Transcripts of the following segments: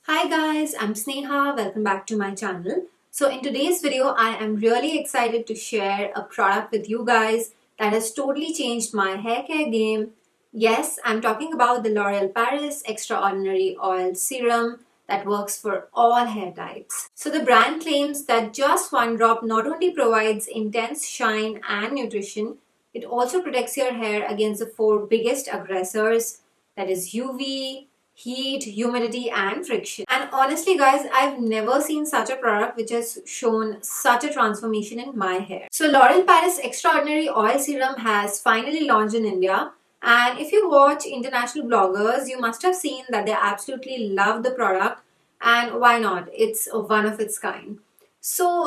Hi guys, I'm Sneha. Welcome back to my channel. So in today's video, I am really excited to share a product with you guys that has totally changed my hair care game. Yes, I'm talking about the L'Oreal Paris Extraordinary Oil Serum that works for all hair types. So the brand claims that just one drop not only provides intense shine and nutrition, it also protects your hair against the four biggest aggressors, that is UV, heat, humidity, and friction. And honestly, guys, I've never seen such a product which has shown such a transformation in my hair. So, L'Oreal Paris Extraordinary Oil Serum has finally launched in India. And if you watch international bloggers, you must have seen that they absolutely love the product. And why not? It's one of its kind. So,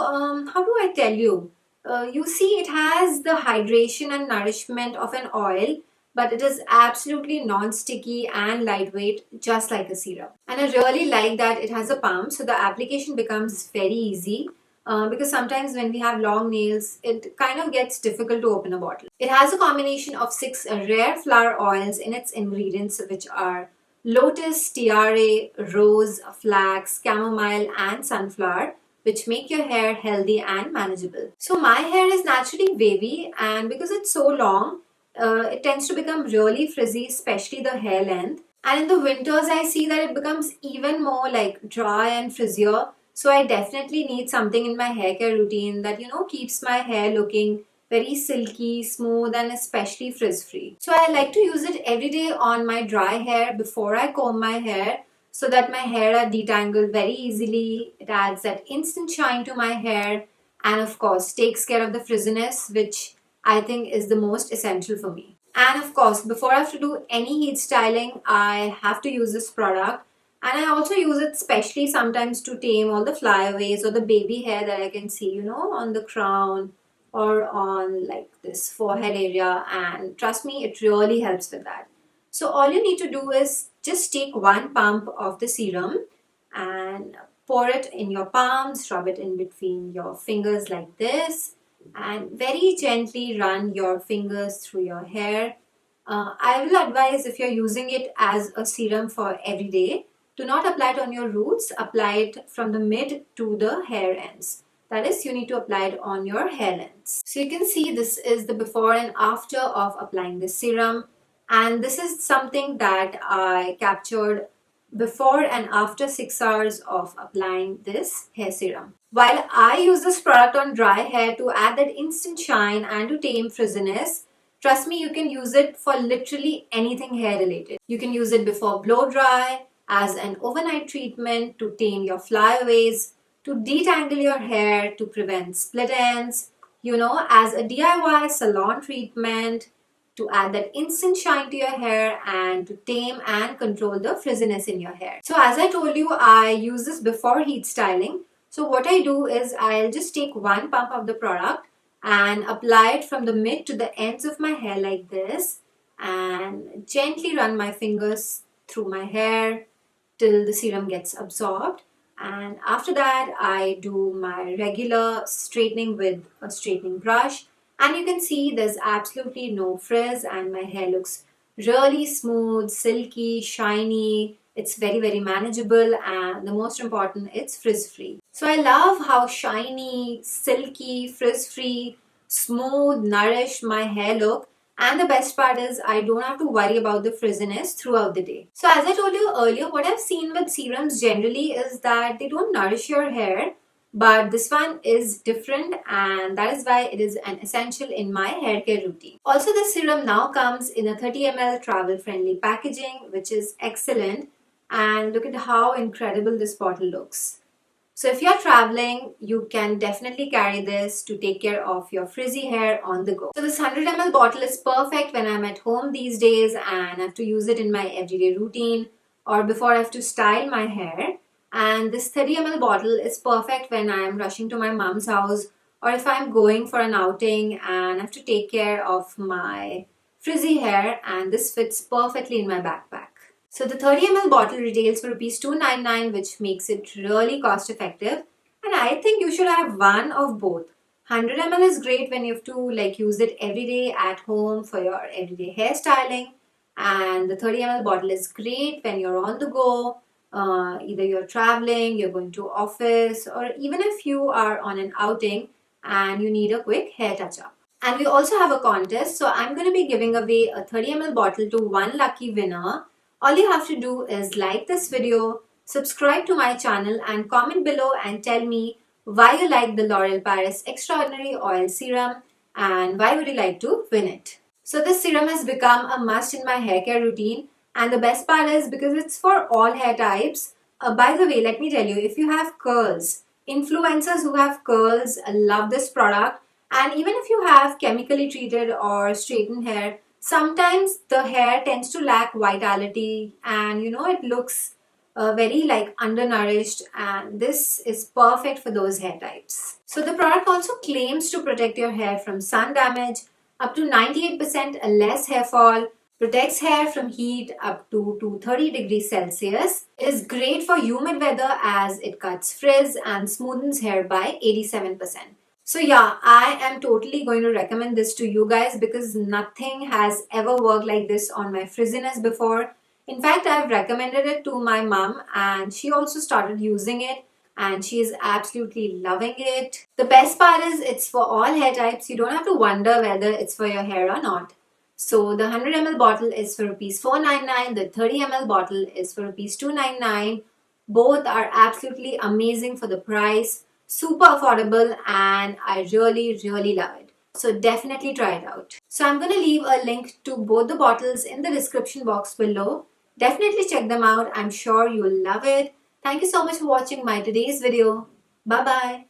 how do I tell you? You see, it has the hydration and nourishment of an oil, but it is absolutely non-sticky and lightweight, just like a serum. And I really like that it has a pump, so the application becomes very easy. Because sometimes when we have long nails, it kind of gets difficult to open a bottle. It has a combination of 6 rare flower oils in its ingredients, which are lotus, tiare, rose, flax, chamomile, and sunflower, which make your hair healthy and manageable. So my hair is naturally wavy, and because it's so long, it tends to become really frizzy, especially the hair length. And in the winters, I see that it becomes even more like dry and frizzier. So I definitely need something in my hair care routine that, keeps my hair looking very silky, smooth, and especially frizz free. So I like to use it every day on my dry hair before I comb my hair so that my hair are detangled very easily. It adds that instant shine to my hair and, of course, takes care of the frizziness, which I think is the most essential for me. And of course, before I have to do any heat styling, I have to use this product. And I also use it specially sometimes to tame all the flyaways or the baby hair that I can see, on the crown or on like this forehead area. And trust me, it really helps with that. So all you need to do is just take one pump of the serum and pour it in your palms, rub it in between your fingers like this, and very gently run your fingers through your hair. I will advise, if you're using it as a serum for every day, do not apply it on your roots, apply it from the mid to the hair ends. That is, you need to apply it on your hair lengths. So you can see this is the before and after of applying this serum, and this is something that I captured before and after 6 hours of applying this hair serum. While I use this product on dry hair to add that instant shine and to tame frizziness, trust me, you can use it for literally anything hair related. You can use it before blow dry, as an overnight treatment to tame your flyaways, to detangle your hair, to prevent split ends, as a DIY salon treatment, to add that instant shine to your hair and to tame and control the frizziness in your hair. So as I told you, I use this before heat styling. So what I do is I'll just take one pump of the product and apply it from the mid to the ends of my hair like this, and gently run my fingers through my hair till the serum gets absorbed. And after that, I do my regular straightening with a straightening brush, and you can see there's absolutely no frizz and my hair looks really smooth, silky, shiny. It's very, very manageable, and the most important, it's frizz free. So I love how shiny, silky, frizz free, smooth, nourished my hair look. And the best part is I don't have to worry about the frizziness throughout the day. So as I told you earlier, what I've seen with serums generally is that they don't nourish your hair, but this one is different, and that is why it is an essential in my hair care routine. Also, this serum now comes in a 30 ml travel friendly packaging, which is excellent. And look at how incredible this bottle looks. So if you're traveling, you can definitely carry this to take care of your frizzy hair on the go. So this 100 ml bottle is perfect when I'm at home these days and I have to use it in my everyday routine or before I have to style my hair. And this 30 ml bottle is perfect when I'm rushing to my mom's house or if I'm going for an outing and I have to take care of my frizzy hair, and this fits perfectly in my backpack. So the 30 ml bottle retails for rupees 299, which makes it really cost effective. And I think you should have one of both. 100 ml is great when you have to use it every day at home for your everyday hairstyling. And the 30 ml bottle is great when you're on the go Either you're traveling, you're going to office, or even if you are on an outing and you need a quick hair touch up. And we also have a contest, so I'm going to be giving away a 30 ml bottle to one lucky winner. All you have to do is like this video, subscribe to my channel, and comment below and tell me why you like the L'Oreal Paris Extraordinary Oil Serum and why would you like to win it. So this serum has become a must in my hair care routine, and the best part is because it's for all hair types. By the way, let me tell you, if you have curls, influencers who have curls love this product, and even if you have chemically treated or straightened hair, sometimes the hair tends to lack vitality and it looks very like undernourished, and this is perfect for those hair types. So the product also claims to protect your hair from sun damage, up to 98% less hair fall, protects hair from heat up to 230 degrees Celsius. It is great for humid weather as it cuts frizz and smoothens hair by 87%. So yeah, I am totally going to recommend this to you guys because nothing has ever worked like this on my frizziness before. In fact, I've recommended it to my mom and she also started using it and she is absolutely loving it. The best part is it's for all hair types. You don't have to wonder whether it's for your hair or not. So the 100 ml bottle is for rupees 499, the 30 ml bottle is for rupees 299. Both are absolutely amazing for the price, super affordable, and I really love it. So definitely try it out. So I'm going to leave a link to both the bottles in the description box below. Definitely check them out. I'm sure you'll love it. Thank you so much for watching my today's video. Bye bye.